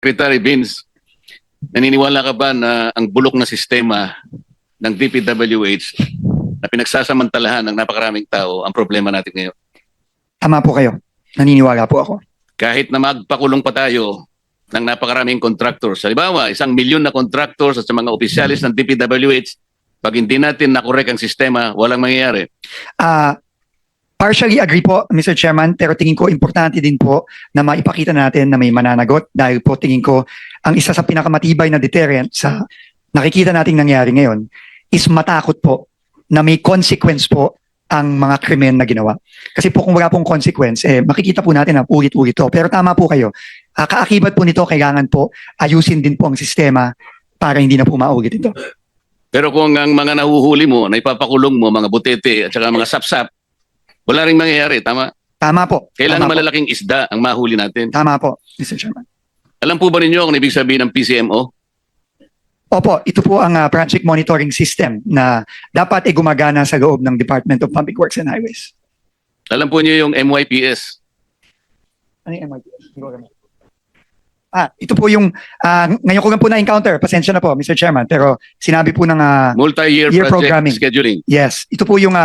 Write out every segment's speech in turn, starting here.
Secretary Vince, naniniwala ka ba na ang bulok na sistema ng DPWH na pinagsasamantalahan ng napakaraming tao ang problema natin ngayon? Tama po kayo. Naniniwala po ako. Kahit na magpakulong pa tayo ng napakaraming contractors, halimbawa, 1 milyon na contractors at sa mga opisyalis ng DPWH, pag hindi natin nakorek ang sistema, walang mangyayari. Partially agree po, Mr. Chairman, pero tingin ko importante din po na maipakita natin na may mananagot dahil po tingin ko ang isa sa pinakamatibay na deterrent sa nakikita nating nangyari ngayon is matakot po na may consequence po ang mga krimen na ginawa. Kasi po kung wala pong consequence, makikita po natin na ulit-ulit to. Pero tama po kayo, kaakibat po nito, kailangan po ayusin din po ang sistema para hindi na po maulit ito. Pero kung ang mga nahuhuli mo, na ipapakulong mo, mga butete at saka mga sapsap, wala ring mangyayari, tama? Tama po. Kailangan Tama po. malalaking isda ang mahuli natin. Tama po, Mr. Chairman. Alam po ba ninyo kung ibig sabihin ng PCMO? Opo, ito po ang project monitoring system na dapat gumagana sa loob ng Department of Public Works and Highways. Alam po niyo yung MYPS? Ano yung MITS? Hindi ko alam. Ito po yung, ngayon ko lang po na-encounter, pasensya na po, Mr. Chairman, pero sinabi po ng, Multi-year Year project programming. scheduling. yes, ito po yung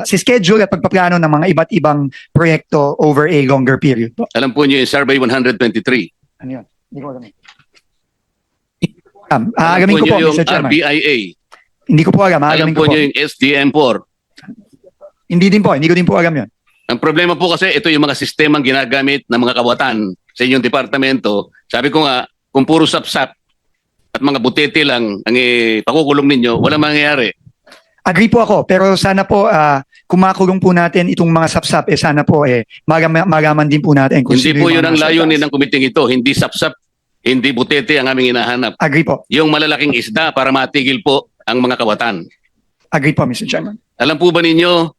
si schedule at pagpaplano ng mga iba't ibang proyekto over a longer period po. Alam po niyo yung Survey 123. Ano yun? Hindi ko alam. Alam Aagamin ko po, niyo yung Mr. Chairman. RBIA. Hindi ko po alam, Alam aagamin po ko po. niyo yung SDM4. Hindi ko din po alam yun. Ang problema po kasi ito yung mga sistemang ginagamit ng mga kawatan sa inyong departamento. Sabi ko nga, kung puro sapsap at mga butete lang ang pakukulong ninyo, walang mangyayari. Agree po ako, pero sana po kung makulong po natin itong mga sapsap, sana po magaman din po natin kung Hindi sino po yung yun mga ang nasa layunin taas. ng kumiting ito. Hindi sapsap, hindi butete ang aming hinahanap. Agree po. Yung malalaking isda para matigil po ang mga kawatan. Agree po, Mr. Chairman. Alam po ba ninyo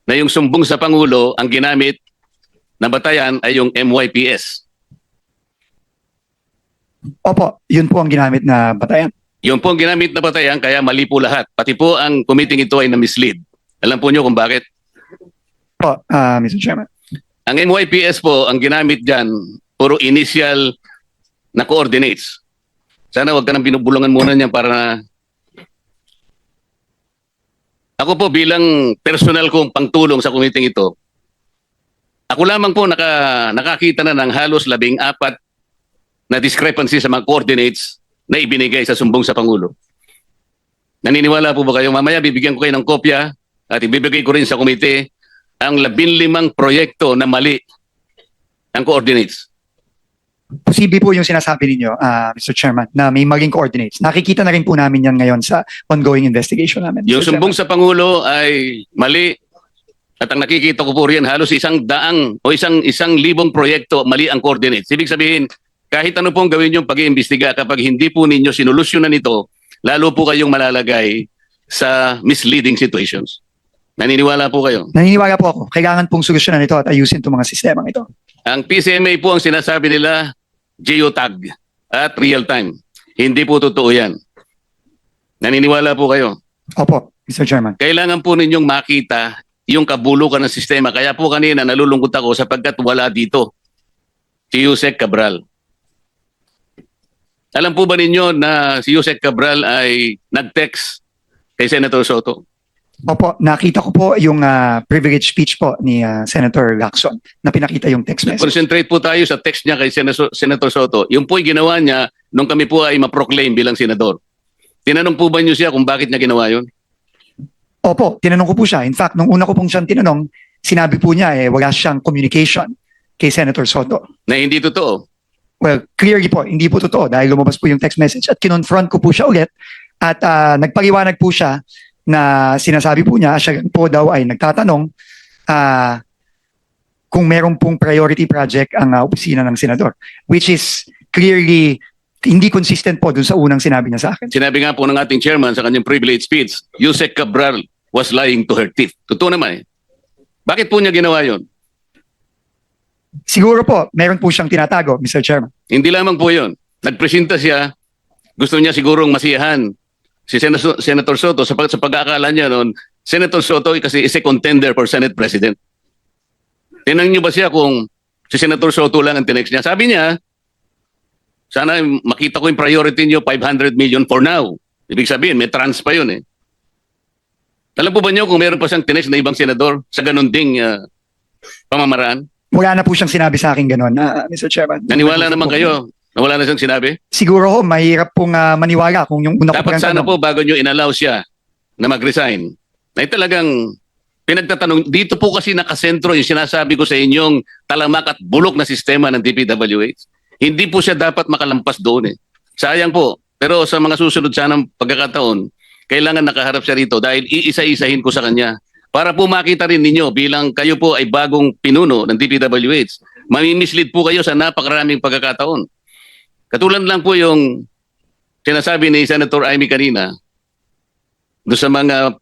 na yung sumbong sa Pangulo ang ginamit na batayan ay yung MYPS? Opo, yun po ang ginamit na batayan. Yung po ang ginamit na batayan, kaya mali po lahat. Pati po ang committee ito ay na-mislead. Alam po nyo kung bakit? Po, Mr. Chairman. Ang MYPS po, ang ginamit dyan, puro initial na coordinates. Sana wag ka nang binubulungan muna niyan para na... Ako po bilang personal kong pangtulong sa committee ito, ako lamang po nakakita na ng halos 14 na discrepancy sa mga coordinates na ibinigay sa sumbong sa Pangulo. Naniniwala po ba kayo? Mamaya bibigyan ko kayo ng kopya at ibibigay ko rin sa komite ang 15 proyekto na mali ang coordinates. Posible po yung sinasabi ninyo, Mr. Chairman, na may maging coordinates. Nakikita na rin po namin yan ngayon sa ongoing investigation namin. Yung Mr. sumbong sa Pangulo ay mali at ang nakikita ko po riyan halos 100 o 1,000 proyekto mali ang coordinates. Ibig sabihin, kahit ano pong gawin yung pag-iimbestiga, kapag hindi po ninyo sinolusyonan ito, lalo po kayong malalagay sa misleading situations. Naniniwala po kayo? Naniniwala po ako. Kailangan pong solusyonan ito at ayusin itong mga sistemang ito. Ang PCMA po ang sinasabi nila, geotag at real time. Hindi po totoo yan. Naniniwala po kayo? Opo, Mr. Chairman. Kailangan po ninyong makita yung kabulukan ng sistema. Kaya po kanina nalulungkot ako sapagkat wala dito si Yusek Cabral. Alam po ba ninyo na si Yusek Cabral ay nag-text kay Senator Soto? Opo, nakita ko po yung privilege speech po ni Senator Lacson na pinakita yung text message. Concentrate po tayo sa text niya kay Senator Soto. Yung po yung ginawa niya nung kami po ay ma-proclaim bilang senador. Tinanong po ba niyo siya kung bakit niya ginawa yun? Opo, tinanong ko po siya. In fact, nung una ko pong siyang tinanong, sinabi po niya wala siyang communication kay Senator Soto. Na hindi totoo. Well, clearly po, hindi po totoo dahil lumabas po yung text message at kinonfront ko po siya ulit at nagpaliwanag po siya na sinasabi po niya, siya po daw ay nagtatanong kung meron pong priority project ang opisina ng senador, which is clearly hindi consistent po dun sa unang sinabi niya sa akin. Sinabi nga po ng ating chairman sa kanyang privilege speech, Yusek Cabral was lying to her teeth. Totoo naman eh. Bakit po niya ginawa yun? Siguro po, meron po siyang tinatago, Mr. Chairman. Hindi lamang po yun. Nagpresenta siya, gusto niya sigurong masiyahan si Senator Soto sa pag-aakala niya noon, Senator Soto kasi is a contender for Senate President. Tinanong niyo ba siya kung Si Senator Soto lang ang tinext niya. Sabi niya, sana makita ko yung priority niyo, 500 million for now. Ibig sabihin, may trans pa yun eh. Alam po ba niyo kung meron pa siyang tinext na ibang senador sa ganun ding pamamaraan? Wala na po siyang sinabi sa akin ganun, Mr. Chairman. Naniwala naman kayo na wala na siyang sinabi? Siguro ho, mahirap pong maniwala kung yung una ko Dapat pang sana tanong. po bago niyo inallow siya na mag-resign, ay talagang pinagtatanong, dito po kasi nakasentro yung sinasabi ko sa inyong talamak at bulok na sistema ng DPWH. Hindi po siya dapat makalampas doon eh. Sayang po. Pero sa mga susunod sanang pagkakataon, kailangan nakaharap siya rito dahil iisa-isahin ko sa kanya. Para po makita rin ninyo bilang kayo po ay bagong pinuno ng DPWH. Mamimislead po kayo sa napakaraming pagkakataon. Katulad lang po yung sinasabi ni Senator Amy kanina doon sa mga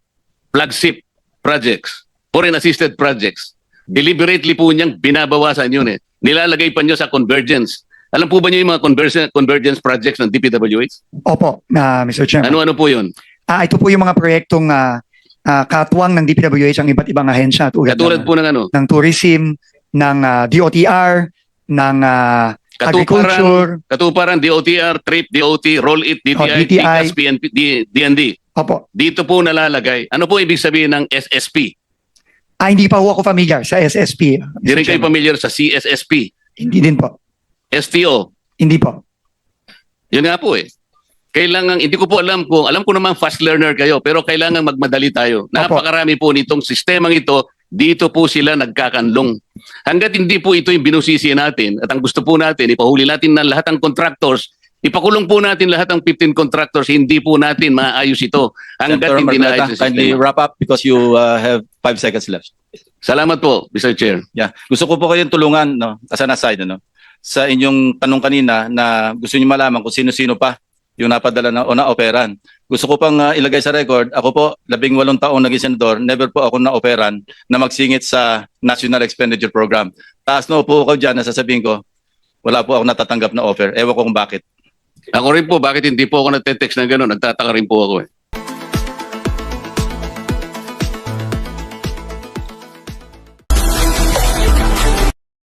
flagship projects, foreign assisted projects. Deliberately po niyang binabawasan yun eh. Nilalagay pa niyo sa convergence. Alam po ba niyo yung mga convergence projects ng DPWH? Opo, Mr. Chairman. Ano-ano po yun? Ito po yung mga proyektong katuwang ng DPWH ang iba't ibang ahensya tulad Katulad po ng ano? ng tourism, ng DOTR, ng agriculture. Katuparan, DOTR, TRIP, DOT, Roll It, DTI, DTI. TICAS, PNP, DND. Opo. Dito po nalalagay. Ano po ibig sabihin ng SSP? Hindi pa ho ako familiar sa SSP. Di rin kayo Chairman. familiar sa CSSP, Hindi din po. STO. Hindi po. Yun nga po eh. Kailangan, hindi ko po alam ko naman fast learner kayo, pero kailangan magmadali tayo. Napakarami po nitong sistemang ito, dito po sila nagkakanlong. Hanggat hindi po ito yung binusisi natin, at ang gusto po natin, ipahuli natin ng lahat ng contractors, ipakulong po natin lahat ng 15 contractors, hindi po natin maayos ito. Hanggat Senator hindi Marcoleta, naayos ang kindly sistema. wrap up because you have 5 seconds left. Salamat po, Mr. Chair. Yeah. Gusto ko po kayong tulungan, no, as an aside, no, sa inyong tanong kanina na gusto niyo malaman kung sino-sino pa yung napadala na o na-operan. Gusto ko pang ilagay sa record, ako po, 18 taong naging senador, never po ako na-operan na magsingit sa National Expenditure Program. Taas na po ako dyan, nasasabihin ko, wala po ako natatanggap na offer. Ewan ko kung bakit. Ako rin po, bakit hindi po ako nagte-text na gano'n? Nagtataka rin po ako eh.